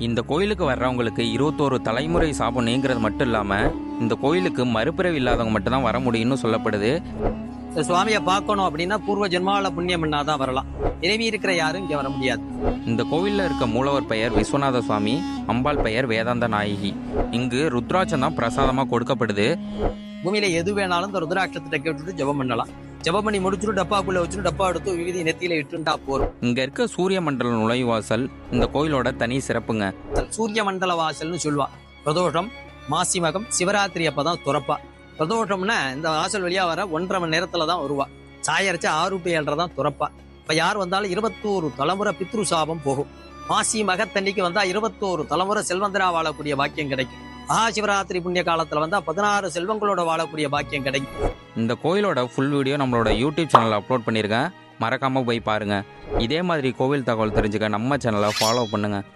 இந்த கோயிலுக்கு வர்றவங்களுக்கு 21 தலைமுறை சாபம் நீங்கிறது மட்டும் இல்லாமல் இந்த கோயிலுக்கு மறுபிறவி இல்லாதவங்க மட்டும்தான் வர முடியும்னு சொல்லப்படுது. இந்த சுவாமியை பார்க்கணும் அப்படின்னா பூர்வ ஜென்மாவில் புண்ணியம் பண்ணாதான் வரலாம். இறைவி இருக்கிற யாரும் இங்கே வர முடியாது. இந்த கோயிலில் இருக்க மூலவர் பெயர் விஸ்வநாத சுவாமி, அம்பாள் பெயர் வேதாந்த நாயகி. இங்கு ருத்ராட்சம் தான் பிரசாதமாக கொடுக்கப்படுது. பூமியில எது வேணாலும் இந்த ருத்ராட்சத்தை கேட்டுட்டு ஜெபம் பண்ணலாம். ஜெபம் பண்ணி முடிச்சுட்டு டப்பாக்குள்ள வச்சுட்டு டப்பா எடுத்து விபூதி நெத்தியில இட்டுண்டா போறோம். இங்க இருக்க சூரிய மண்டல நுழைவாசல் இந்த கோயிலோட தனி சிறப்புங்க. சூரிய மண்டல வாசல்னு சொல்லுவா. பிரதோஷம், மாசி மகம், சிவராத்திரி அப்பதான் துறப்பா. பிரதோஷம்னா இந்த வாசல் வழியா வர 1.5 மணி நேரத்துல தான் வருவா. சாயரிச்சு 6 to 7:30 தான் துறப்பா. இப்ப யார் வந்தாலும் 21 தலைமுறை பித்ரு சாபம் போகும். மாசி மகத்தன்னைக்கு வந்தா 21 தலைமுறை செல்வந்தரா வாழக்கூடிய பாக்கியம் கிடைக்கும். மகாசிவராத்திரி புண்ணிய காலத்துல வந்தா 16 செல்வங்களோட வாழக்கூடிய பாக்கியம் கிடைக்கும். இந்த கோயிலோட ஃபுல் வீடியோ நம்மளோட யூடியூப் சேனலில் அப்லோட் பண்ணியிருக்கேன். மறக்காமல் போய் பாருங்கள். இதே மாதிரி கோவில் தகவல் தெரிஞ்சுக்க நம்ம சேனலை ஃபாலோ பண்ணுங்கள்.